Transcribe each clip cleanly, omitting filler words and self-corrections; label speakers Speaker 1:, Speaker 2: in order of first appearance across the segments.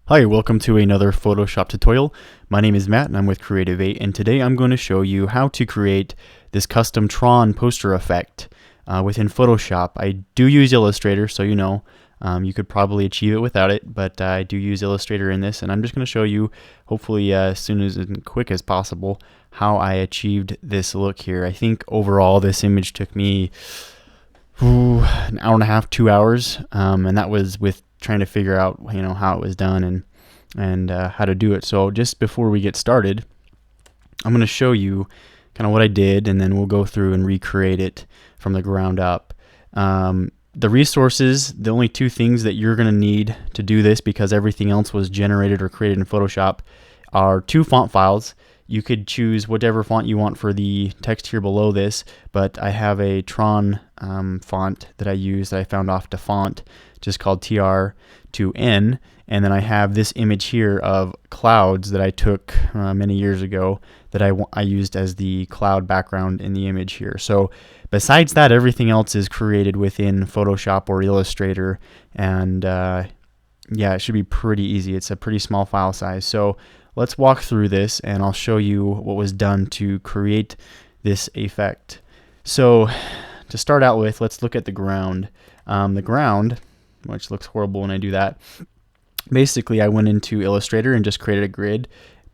Speaker 1: Hi, welcome to another Photoshop tutorial. My name is Matt and I'm with Creative 8, and today I'm going to show you how to create this custom Tron poster effect within Photoshop. I do use Illustrator, so you could probably achieve it without it, but I do use Illustrator in this, and I'm just going to show you, hopefully as soon as and quick as possible, how I achieved this look here. I think overall this image took me an hour and a half, 2 hours, and that was with trying to figure out how it was done and how to do it. So just before we get started, I'm going to show you kind of what I did, and then we'll go through and recreate it from the ground up. The resources, the only two things that you're going to need to do this, because everything else was generated or created in Photoshop, are two font files. You could choose whatever font you want for the text here below this, but I have a Tron font that I use that I found off the font, just called TR2N, and then I have this image here of clouds that I took many years ago that I used as the cloud background in the image here. So besides that, everything else is created within Photoshop or Illustrator, and yeah, it should be pretty easy. It's a pretty small file size. So let's walk through this and I'll show you what was done to create this effect. So to start out with, let's look at the ground. The ground, which looks horrible when I do that. Basically, I went into Illustrator and just created a grid,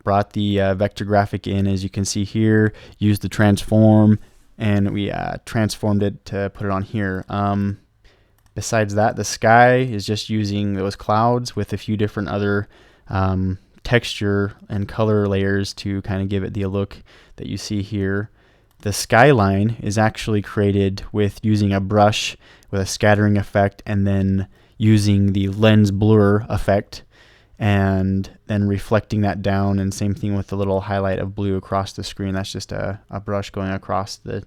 Speaker 1: brought the vector graphic in, as you can see here, used the transform, and we transformed it to put it on here. Besides that, the sky is just using those clouds with a few different other texture and color layers to kind of give it the look that you see here. The skyline is actually created with using a brush with a scattering effect, and then using the lens blur effect and then reflecting that down, and same thing with the little highlight of blue across the screen. That's just a brush going across the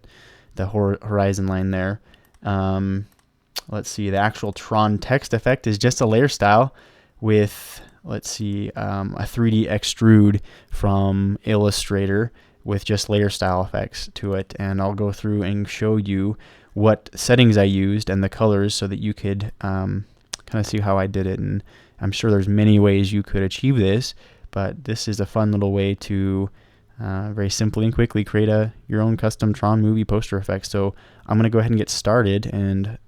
Speaker 1: horizon line there. Let's see, the actual Tron text effect is just a layer style with, let's see, a 3D extrude from Illustrator with just layer style effects to it, and I'll go through and show you what settings I used and the colors so that you could kind of see how I did it. And I'm sure there's many ways you could achieve this, but this is a fun little way to very simply and quickly create your own custom Tron movie poster effect. So I'm going to go ahead and get started, and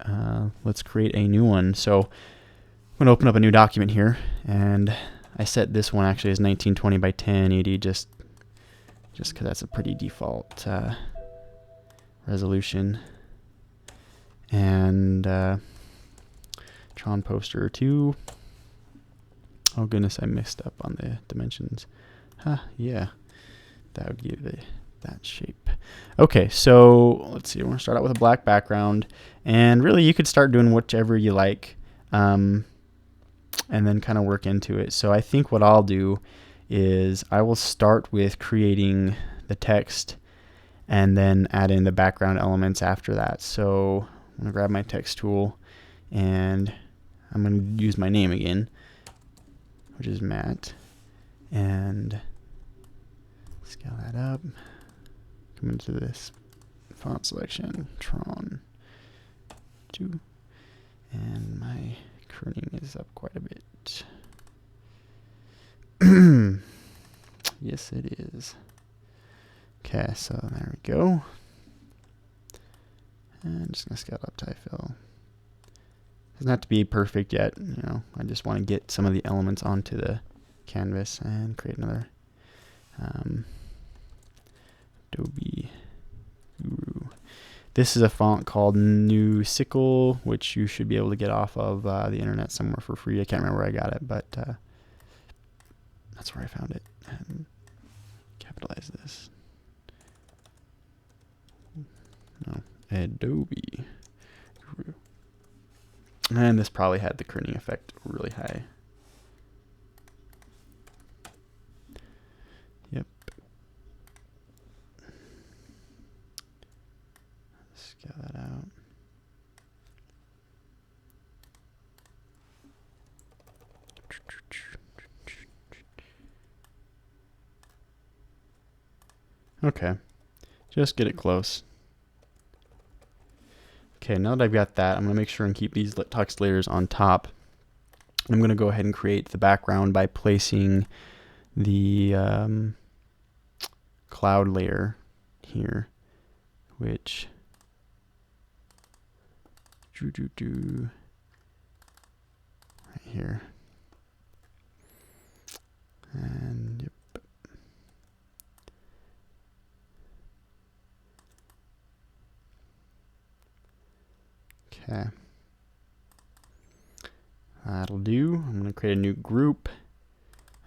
Speaker 1: let's create a new one. So I'm going to open up a new document here, and I set this one actually as 1920 by 1080 just because that's a pretty default resolution. And Tron poster 2. Oh goodness, I messed up on the dimensions. Yeah, that would give it that shape. Okay, so let's see, we're going to start out with a black background, and really you could start doing whichever you like, and then kind of work into it. So I think what I'll do is I will start with creating the text and then add in the background elements after that. So I'm going to grab my text tool, and I'm going to use my name again, which is Matt, and scale that up. Come into this font selection, Tron 2, and my kerning is up quite a bit. Yes, it is. Okay, so there we go. And I'm just going to scale it up to fill. Doesn't have to be perfect yet, I just want to get some of the elements onto the canvas and create another Adobe Guru. This is a font called New Sickle, which you should be able to get off of the internet somewhere for free. I can't remember where I got it, but that's where I found it. And capitalize this. No, Adobe Guru. And this probably had the kerning effect really high. Yep. Scale that out. Okay, just get it close. Okay, now that I've got that, I'm going to make sure and keep these text layers on top. I'm going to go ahead and create the background by placing the cloud layer here, which right here. And yep. Okay. That'll do. I'm going to create a new group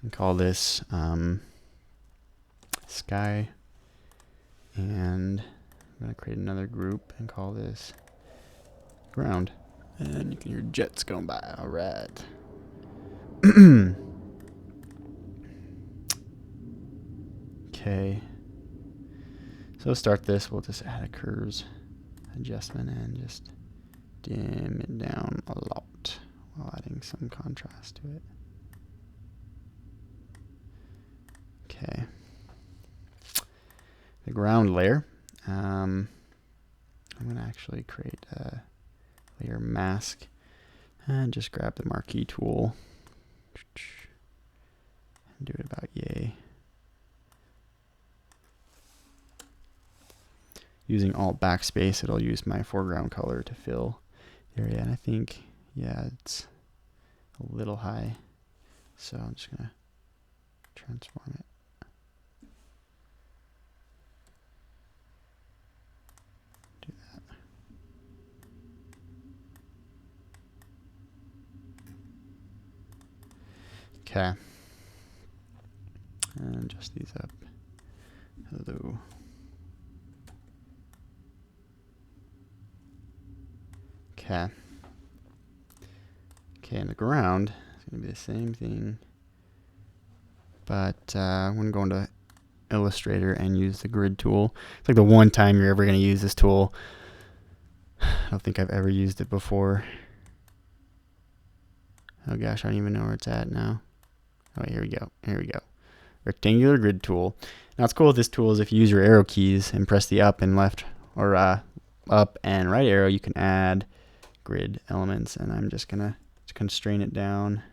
Speaker 1: and call this sky. And I'm going to create another group and call this ground. And you can hear jets going by. All right. Okay. So to start this, we'll just add a curves adjustment and just dim it down a lot while adding some contrast to it. Okay. The ground layer. I'm going to actually create a layer mask and just grab the marquee tool and do it about yay. Using Alt backspace, it'll use my foreground color to fill the area. And I think, yeah, it's a little high. So I'm just going to transform it. Do that. Okay. And adjust these up. Hello. Okay. Okay, and the ground is going to be the same thing, but I'm going to go into Illustrator and use the grid tool. It's like the one time you're ever going to use this tool. I don't think I've ever used it before. Oh gosh, I don't even know where it's at now. Oh, here we go. Here we go. Rectangular grid tool. Now, what's cool with this tool is if you use your arrow keys and press the up and left or up and right arrow, you can add grid elements, and I'm just gonna constrain it down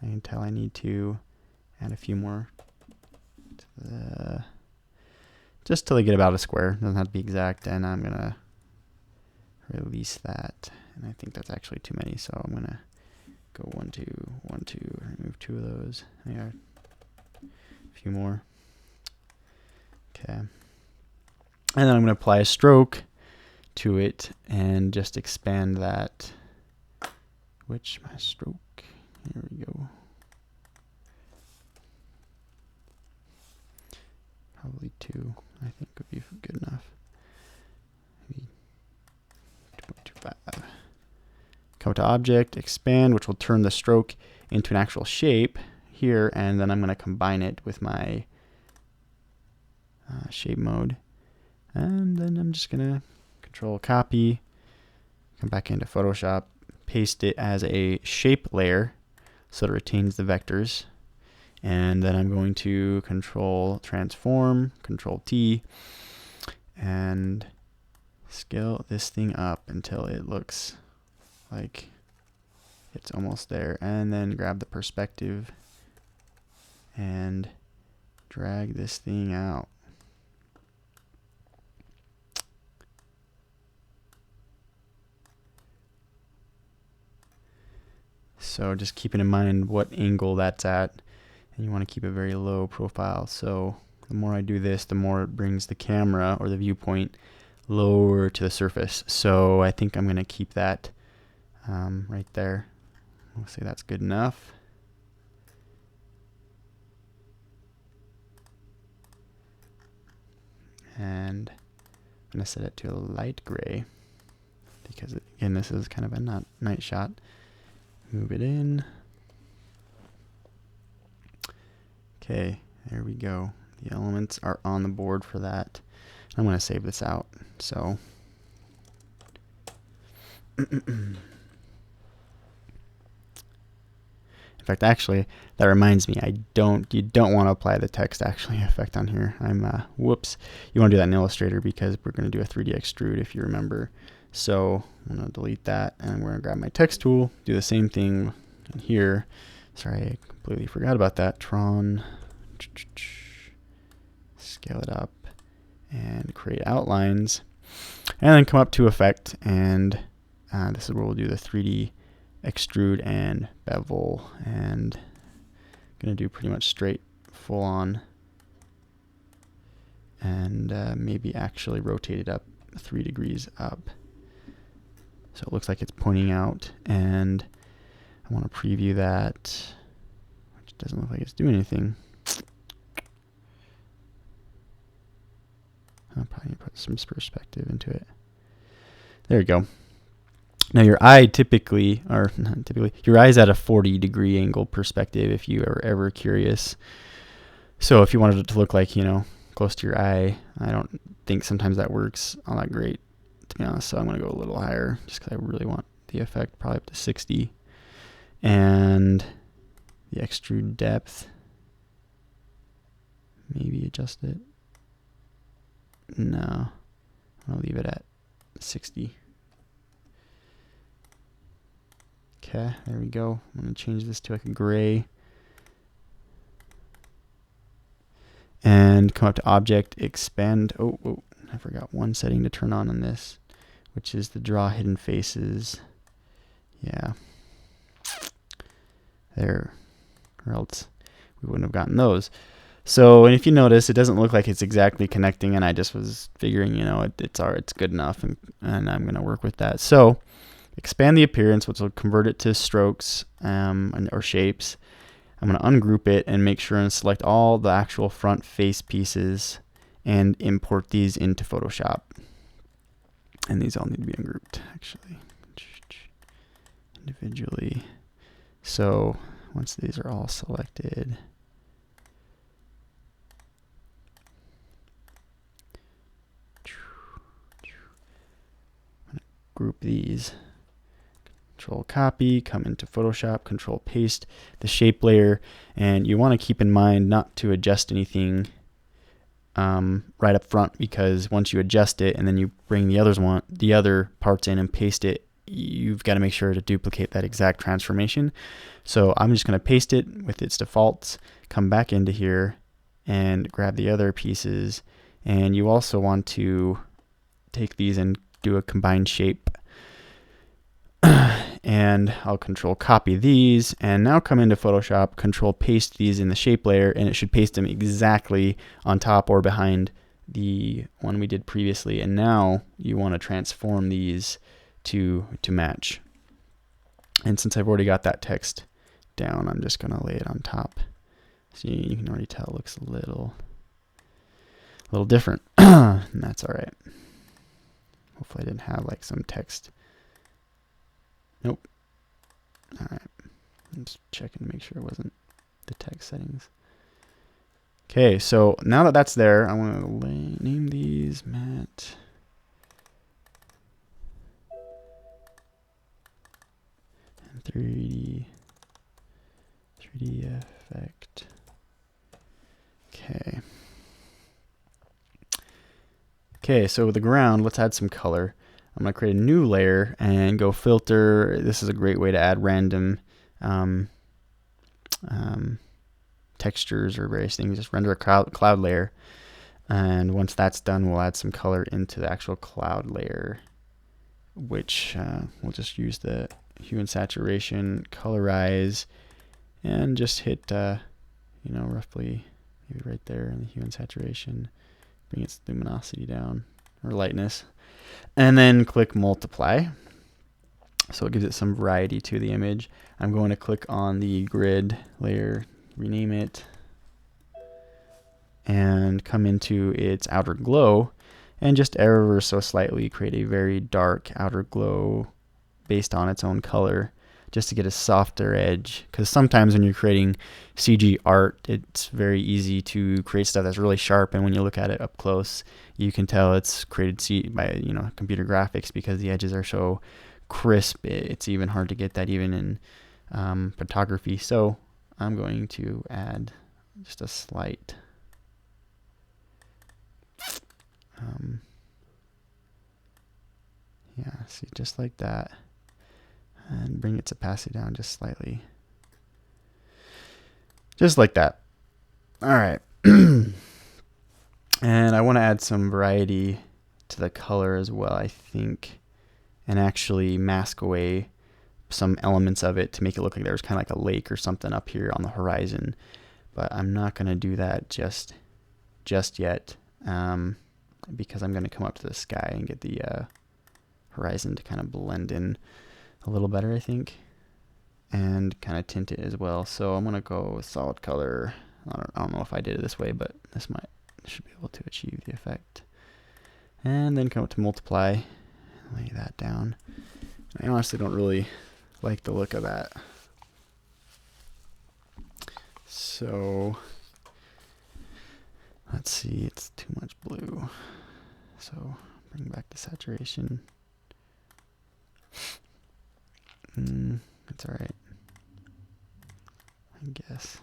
Speaker 1: until I need to add a few more to just till I get about a square. Doesn't have to be exact, and I'm gonna release that, and I think that's actually too many, so I'm gonna go 1 2 1 2, remove 2 of those. There, a few more. Okay, and then I'm gonna apply a stroke to it and just expand that. Which my stroke, here we go. Probably 2, I think would be good enough. Maybe 2.25. Come to object, expand, which will turn the stroke into an actual shape here, and then I'm going to combine it with my shape mode. And then I'm just going to Control copy, come back into Photoshop, paste it as a shape layer so it retains the vectors. And then I'm going to Control transform, Control T, and scale this thing up until it looks like it's almost there. And then grab the perspective and drag this thing out. So just keeping in mind what angle that's at, and you want to keep a very low profile. So the more I do this, the more it brings the camera or the viewpoint lower to the surface. So I think I'm going to keep that right there. We'll say that's good enough. And I'm going to set it to a light gray because, again, this is kind of a night shot. Move it in. Okay, there we go. The elements are on the board for that. I'm going to save this out. So in fact, actually, that reminds me, you don't want to apply the text actually effect on here. Whoops. You want to do that in Illustrator because we're going to do a 3D extrude if you remember. So I'm going to delete that, and we're going to grab my text tool, do the same thing And here, sorry, I completely forgot about that. Tron, scale it up and create outlines. And then come up to effect, and this is where we'll do the 3D extrude and bevel, and I'm going to do pretty much straight full on, and maybe actually rotate it up 3 degrees up. So it looks like it's pointing out, and I want to preview that, which doesn't look like it's doing anything. I'll probably put some perspective into it. There we go. Now your eye typically, or not typically, your eye is at a 40-degree angle perspective if you are ever curious. So if you wanted it to look like, you know, close to your eye, I don't think sometimes that works all that great, to be honest. So I'm going to go a little higher just because I really want the effect, probably up to 60. And the extrude depth, maybe adjust it. No, I'll leave it at 60. Okay, there we go. I'm going to change this to like a gray. And come up to Object, Expand. Oh, I forgot one setting to turn on this, which is the Draw Hidden Faces. Yeah. There. Or else we wouldn't have gotten those. So, and if you notice, it doesn't look like it's exactly connecting, and I just was figuring, you know, it's good enough, and I'm going to work with that. So, expand the appearance, which will convert it to strokes or shapes. I'm going to ungroup it and make sure and select all the actual front face pieces and import these into Photoshop. And these all need to be ungrouped, actually, individually. So, once these are all selected, group these, Control Copy, come into Photoshop, Control Paste the shape layer, and you want to keep in mind not to adjust anything right up front, because once you adjust it and then you bring the other parts in and paste it, you've got to make sure to duplicate that exact transformation. So I'm just going to paste it with its defaults, come back into here and grab the other pieces, and you also want to take these and do a combined shape. And I'll Control Copy these, and now come into Photoshop, Control Paste these in the shape layer, and it should paste them exactly on top or behind the one we did previously. And now you want to transform these to match. And since I've already got that text down, I'm just going to lay it on top. So you can already tell it looks a little different, and that's all right. Hopefully I didn't have like some text. Nope. All right. I'm just checking to make sure it wasn't the text settings. Okay, so now that that's there, I want to name these Matt. And 3D effect. Okay. Okay, so with the ground, let's add some color. I'm going to create a new layer and go filter. This is a great way to add random textures or various things. Just render a cloud layer. And once that's done, we'll add some color into the actual cloud layer, which we'll just use the hue and saturation, colorize, and just hit, you know, roughly maybe right there in the hue and saturation. Bring its luminosity down, or lightness. And then click multiply. So it gives it some variety to the image. I'm going to click on the grid layer, rename it, and come into its outer glow, and just ever so slightly create a very dark outer glow based on its own color, just to get a softer edge. Because sometimes when you're creating CG art, it's very easy to create stuff that's really sharp, and when you look at it up close, you can tell it's created by, you know, computer graphics, because the edges are so crisp. It's even hard to get that even in photography. So I'm going to add just a slight yeah, see, just like that, and bring its opacity down just slightly. Just like that. All right. And I want to add some variety to the color as well, I think, and actually mask away some elements of it to make it look like there's kind of like a lake or something up here on the horizon. But I'm not going to do that just yet, because I'm going to come up to the sky and get the horizon to kind of blend in a little better, I think, and kind of tint it as well. So I'm going to go with solid color. I don't know if I did it this way, but this should be able to achieve the effect. And then come up to multiply, lay that down. I honestly don't really like the look of that. So let's see, it's too much blue. So bring back the saturation. It's all right, I guess.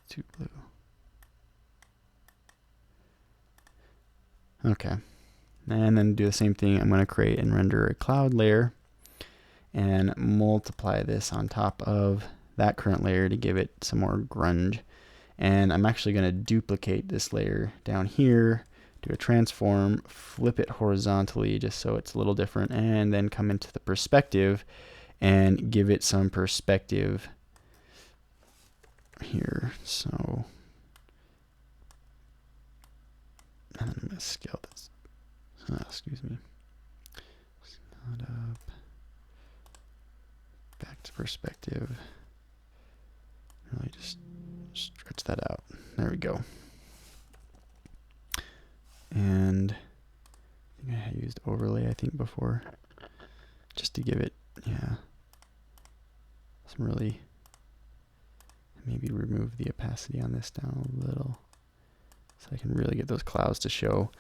Speaker 1: Too blue. Okay, and then do the same thing. I'm going to create and render a cloud layer and multiply this on top of that current layer to give it some more grunge. And I'm actually going to duplicate this layer down here, do a transform, flip it horizontally just so it's a little different, and then come into the perspective and give it some perspective here. So, and I'm going to scale this. Excuse me. Not up. Back to perspective. Really just stretch that out. There we go. And I think I used overlay, I think, before, just to give it, some really, maybe remove the opacity on this down a little so I can really get those clouds to show.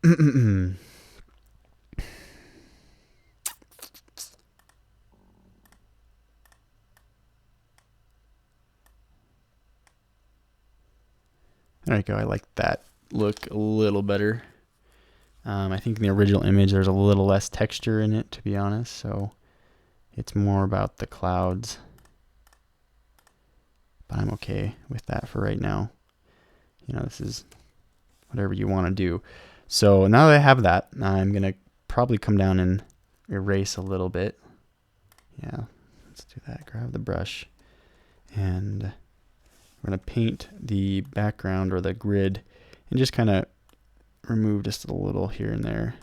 Speaker 1: There you go. I like that look a little better. I think in the original image there's a little less texture in it, to be honest, so it's more about the clouds. But I'm okay with that for right now. This is whatever you want to do. So now that I have that, I'm going to probably come down and erase a little bit. Yeah, let's do that. Grab the brush, and we're going to paint the background or the grid and just kind of remove just a little here and there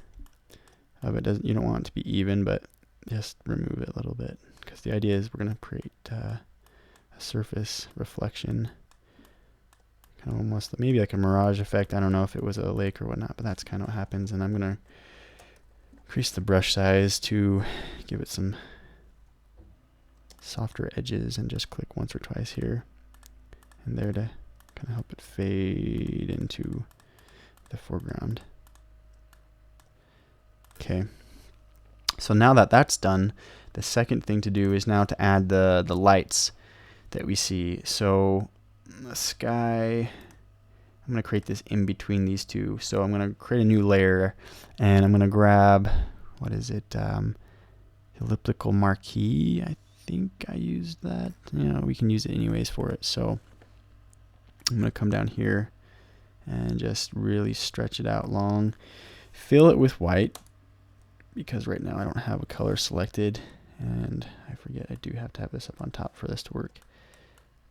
Speaker 1: of it. You don't want it to be even, but just remove it a little bit, because the idea is we're going to create a surface reflection, kind of almost maybe like a mirage effect. I don't know if it was a lake or whatnot, but that's kind of what happens. And I'm going to increase the brush size to give it some softer edges, and just click once or twice here and there to kind of help it fade into the foreground. Okay, so now that that's done, the second thing to do is now to add the lights that we see. So the sky, I'm going to create this in between these two. So I'm going to create a new layer, and I'm going to grab, what is it, elliptical marquee. I think I used that. We can use it anyways for it. So I'm going to come down here and just really stretch it out long. Fill it with white, because right now I don't have a color selected, and I forget I do have to have this up on top for this to work.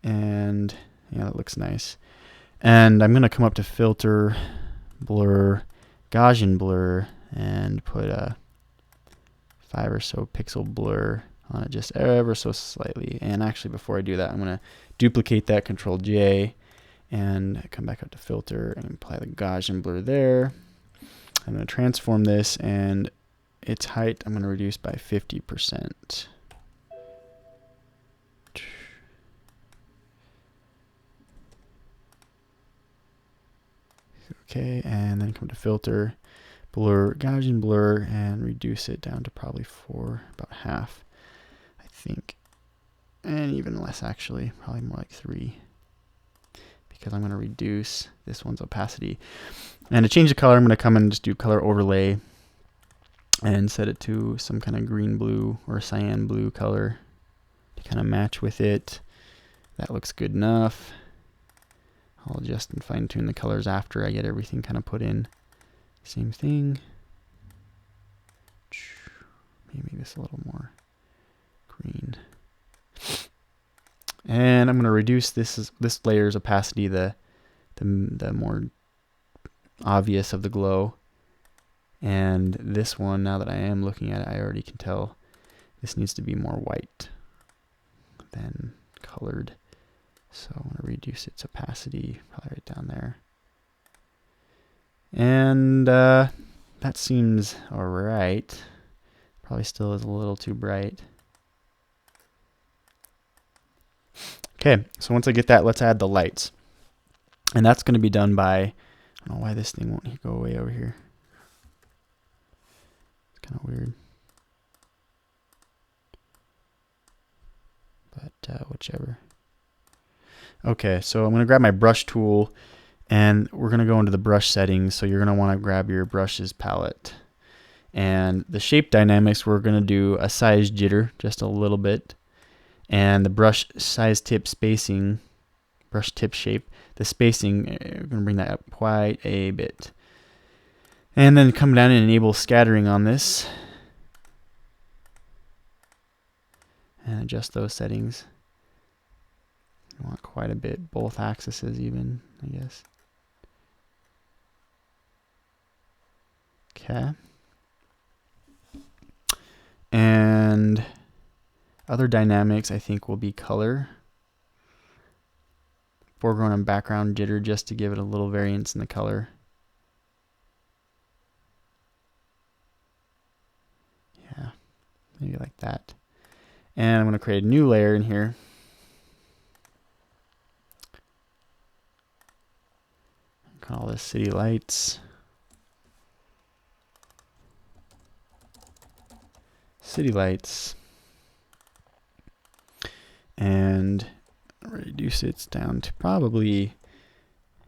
Speaker 1: And yeah, that looks nice. And I'm going to come up to filter, blur, Gaussian blur, and put a 5 or so pixel blur on it, just ever so slightly. And actually, before I do that, I'm going to duplicate that, Control J, and come back up to filter and apply the Gaussian blur there. I'm going to transform this, and its height I'm going to reduce by 50%. Okay, and then come to filter, blur, Gaussian blur, and reduce it down to probably about half, I think. And even less, actually, probably more like 3. Because I'm going to reduce this one's opacity. And to change the color, I'm going to come in and just do color overlay and set it to some kind of green blue or cyan blue color to kind of match with it. That looks good enough. I'll adjust and fine tune the colors after I get everything kind of put in. Same thing. Maybe this a little more green. And I'm going to reduce this layer's opacity, the more obvious of the glow. And this one, now that I am looking at it, I already can tell this needs to be more white than colored. So I'm going to reduce its opacity, probably right down there. And that seems alright. Probably still is a little too bright. Okay, so once I get that, let's add the lights. And that's going to be done by, I don't know why this thing won't go away over here. It's kind of weird. But whichever. Okay, so I'm going to grab my brush tool, and we're going to go into the brush settings. So you're going to want to grab your brushes palette. And the shape dynamics, we're going to do a size jitter, just a little bit. And the brush size tip spacing, brush tip shape, the spacing, we're going to bring that up quite a bit. And then come down and enable scattering on this. And adjust those settings. You want quite a bit, both axes even, I guess. Okay. And other dynamics, I think, will be color. Foreground and background jitter, just to give it a little variance in the color. Yeah, maybe like that. And I'm going to create a new layer in here. Call this City Lights. City Lights. And reduce it down to probably,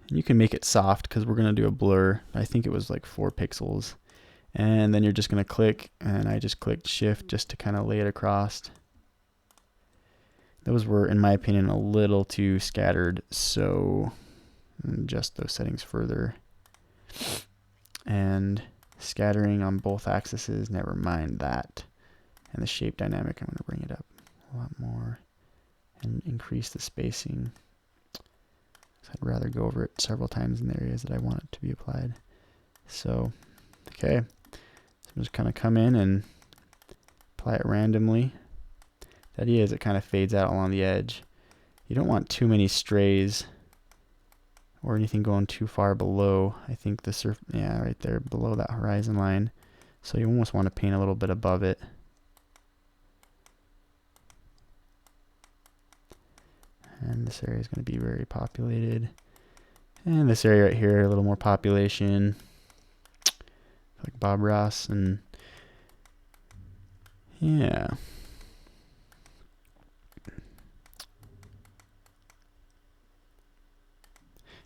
Speaker 1: you can make it soft because we're going to do a blur. I think it was like 4 pixels. And then you're just going to click, and I just clicked shift just to kind of lay it across. Those were, in my opinion, a little too scattered, so adjust those settings further. And scattering on both axes, never mind that. And the shape dynamic, I'm going to bring it up a lot more and increase the spacing. So I'd rather go over it several times in the areas that I want it to be applied. So, okay. So I'm just kind of come in and apply it randomly. The idea is it kind of fades out along the edge. You don't want too many strays or anything going too far below. I think the surf, yeah, right there below that horizon line. So you almost want to paint a little bit above it. And this area is going to be very populated. And this area right here, a little more population. Like Bob Ross, and yeah.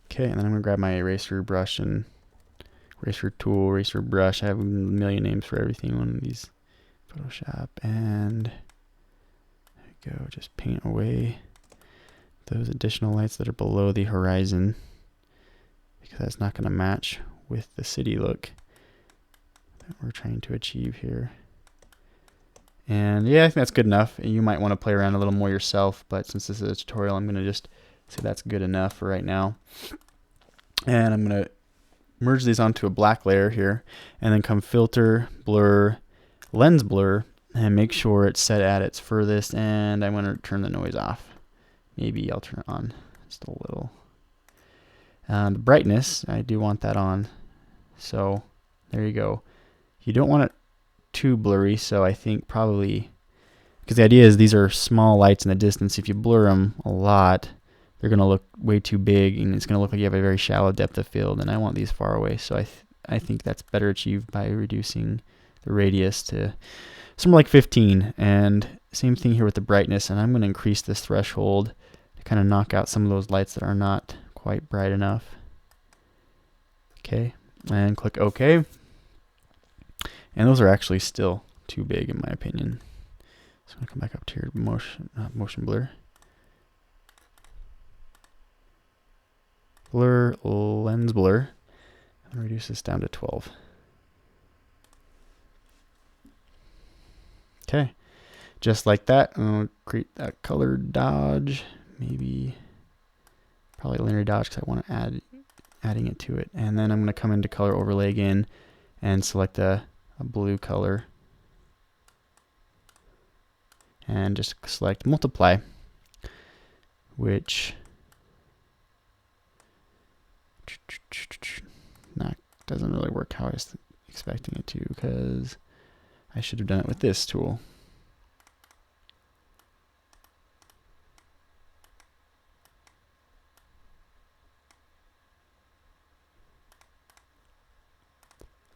Speaker 1: Okay, and then I'm going to grab my eraser brush and eraser tool, eraser brush. I have a million names for everything on these Photoshop. And there we go, just paint away those additional lights that are below the horizon, because that's not going to match with the city look that we're trying to achieve here. And yeah, I think that's good enough. You might want to play around a little more yourself, but since this is a tutorial, I'm going to just say that's good enough for right now. And I'm going to merge these onto a black layer here, and then come filter, blur, lens blur, and make sure it's set at its furthest, and I'm going to turn the noise off. Maybe I'll turn it on just a little. The brightness, I do want that on. So there you go. You don't want it too blurry, so I think probably, because the idea is these are small lights in the distance. If you blur them a lot, they're going to look way too big, and it's going to look like you have a very shallow depth of field, and I want these far away. So I think that's better achieved by reducing the radius to somewhere like 15. And same thing here with the brightness, and I'm going to increase this threshold to kind of knock out some of those lights that are not quite bright enough. Okay, and click OK. And those are actually still too big in my opinion. So I'm going to come back up to your motion blur. color lens blur. I'm going to reduce this down to 12. Okay, just like that. I'll create that color dodge, maybe probably linear dodge because I want to adding it to it. And then I'm going to come into color overlay again and select a blue color and just select multiply, which doesn't really work how I was expecting it to, because I should have done it with this tool.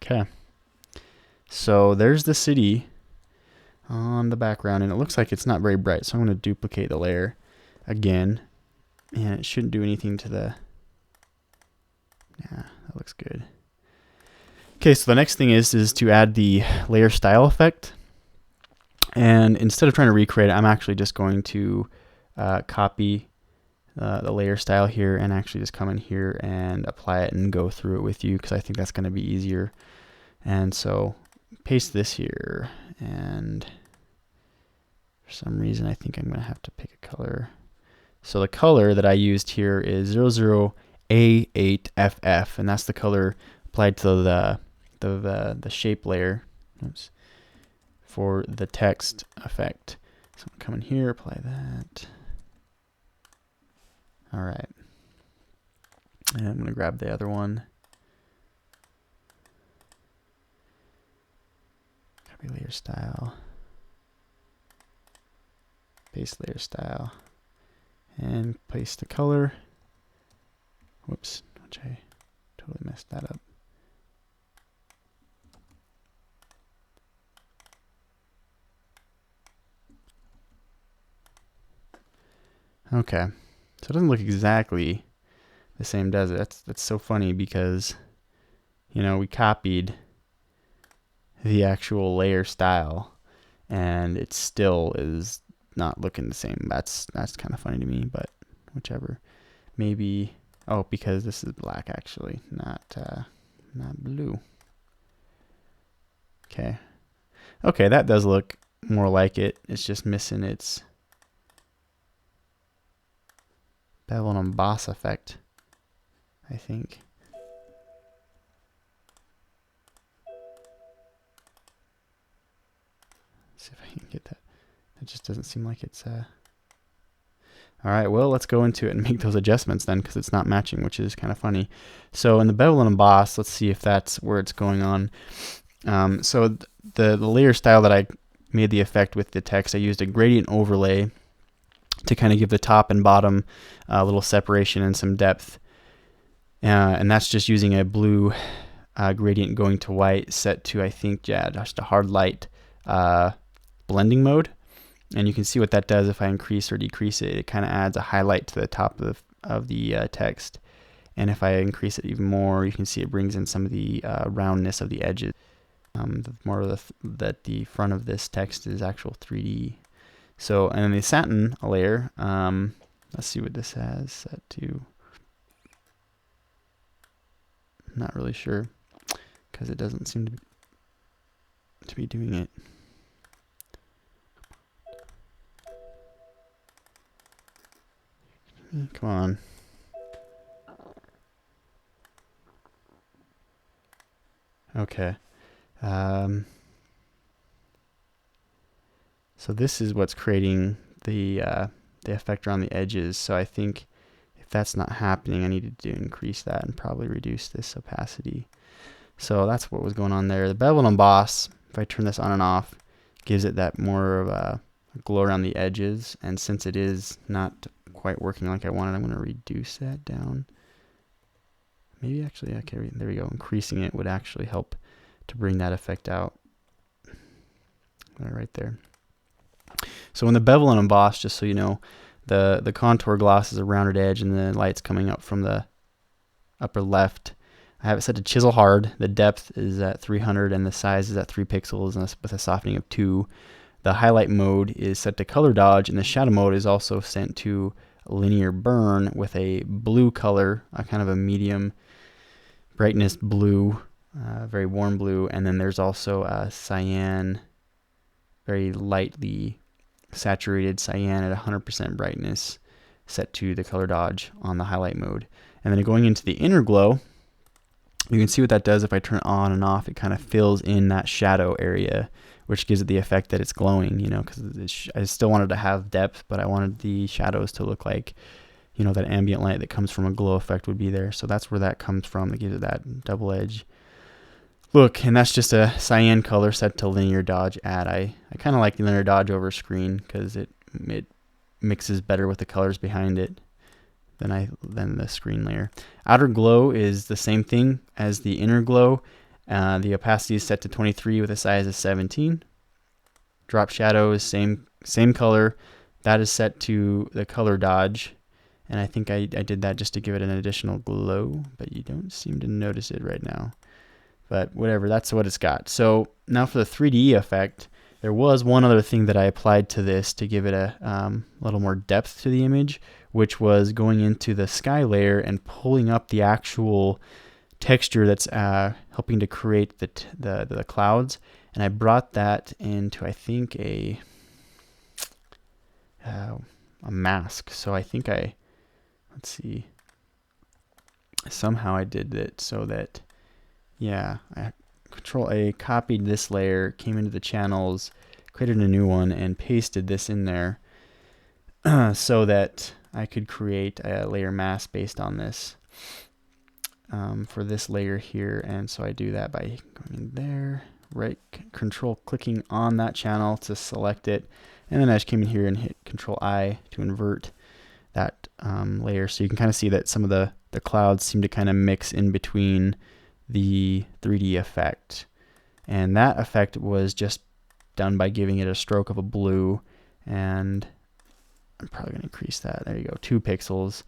Speaker 1: Okay, so there's the city on the background, and it looks like it's not very bright, so I'm going to duplicate the layer again, and it shouldn't do anything to the... Yeah, that looks good. Okay, so the next thing is to add the layer style effect, and instead of trying to recreate it, I'm actually just going to copy the layer style here and actually just come in here and apply it and go through it with you, because I think that's going to be easier. And so paste this here, and for some reason I think I'm going to have to pick a color. So the color that I used here is 00A8FF, and that's the color applied to the shape layer. Oops, for the text effect. So I'm going to come in here, apply that. All right, and I'm going to grab the other one. Copy layer style, paste layer style, and paste the color. Whoops, which I totally messed that up. Okay, so it doesn't look exactly the same, does it? That's so funny, because, you know, we copied the actual layer style and it still is not looking the same. That's kind of funny to me, but whichever. Maybe, oh, because this is black actually, not blue. Okay, that does look more like it. It's just missing its bevel and emboss effect, I think. See if I can get that. It just doesn't seem like it's all right, well, let's go into it and make those adjustments then, because it's not matching, which is kind of funny. So in the bevel and emboss, let's see if that's where it's going on. So the layer style that I made the effect with the text, I used a gradient overlay to kind of give the top and bottom a little separation and some depth. And that's just using a blue gradient going to white set to, I think, just a hard light blending mode. And you can see what that does if I increase or decrease it. It kind of adds a highlight to the top of the text. And if I increase it even more, you can see it brings in some of the roundness of the edges. The more that the front of this text is actual 3D. So, and then the satin layer, let's see what this has set to. I'm not really sure, because it doesn't seem to be doing it. Come on. Okay. So this is what's creating the effect around the edges. So I think if that's not happening, I need to increase that and probably reduce this opacity. So that's what was going on there. The bevel and emboss, if I turn this on and off, gives it that more of a glow around the edges. And since it is not quite working like I wanted, I'm going to reduce that down. Maybe actually, okay, there we go. Increasing it would actually help to bring that effect out. Right there. So in the bevel and emboss, just so you know, the contour gloss is a rounded edge, and the light's coming up from the upper left. I have it set to chisel hard. The depth is at 300 and the size is at 3 pixels with a softening of 2. The highlight mode is set to color dodge, and the shadow mode is also set to linear burn with a blue color, a kind of a medium brightness blue, very warm blue, and then there's also a cyan, very lightly saturated cyan at 100% brightness set to the color dodge on the highlight mode. And then going into the inner glow, you can see what that does. If I turn it on and off, it kind of fills in that shadow area, which gives it the effect that it's glowing, you know, because I still wanted to have depth, but I wanted the shadows to look like, you know, that ambient light that comes from a glow effect would be there. So that's where that comes from. That gives it that double edge look. And that's just a cyan color set to linear dodge add. I kind of like the linear dodge over screen because it mixes better with the colors behind it than the screen layer. Outer glow is the same thing as the inner glow. The opacity is set to 23 with a size of 17. Drop shadow is same color. That is set to the color dodge. And I think I did that just to give it an additional glow, but you don't seem to notice it right now. But whatever, that's what it's got. So now for the 3D effect, there was one other thing that I applied to this to give it a little more depth to the image, which was going into the sky layer and pulling up the actual texture that's helping to create the clouds. And I brought that into, I think, a mask. So I think let's see, somehow I did it so that, yeah, I Control A, copied this layer, came into the channels, created a new one, and pasted this in there so that I could create a layer mask based on this for this layer here. And so I do that by going in there, right, control clicking on that channel to select it, and then I just came in here and hit Control I to invert that layer. So you can kind of see that some of the clouds seem to kind of mix in between the 3D effect, and that effect was just done by giving it a stroke of a blue, and I'm probably going to increase that. There you go, 2 pixels.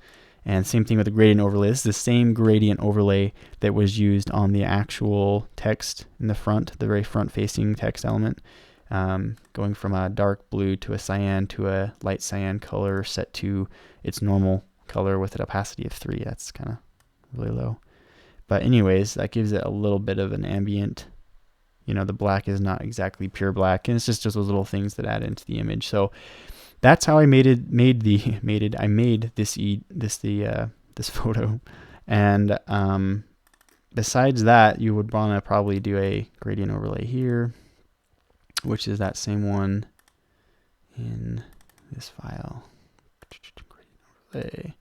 Speaker 1: And same thing with the gradient overlay. This is the same gradient overlay that was used on the actual text in the front, the very front facing text element, going from a dark blue to a cyan to a light cyan color set to its normal color with an opacity of 3. That's kind of really low. But anyways, that gives it a little bit of an ambient, you know, the black is not exactly pure black, and it's just those little things that add into the image. So that's how I made this photo. And besides that, you would want to probably do a gradient overlay here, which is that same one in this file. Gradient overlay.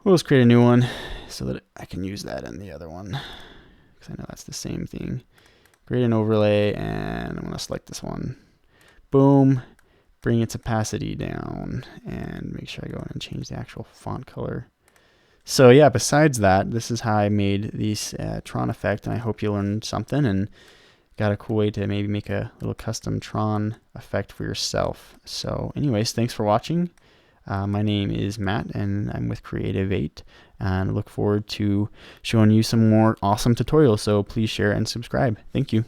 Speaker 1: We'll just create a new one so that I can use that in the other one, because I know that's the same thing. Gradient overlay, and I'm going to select this one. Boom. Bring its opacity down, and make sure I go in and change the actual font color. So yeah, besides that, this is how I made these Tron effect, and I hope you learned something and got a cool way to maybe make a little custom Tron effect for yourself. So anyways, thanks for watching. My name is Matt, and I'm with Creative 8, and I look forward to showing you some more awesome tutorials, so please share and subscribe. Thank you.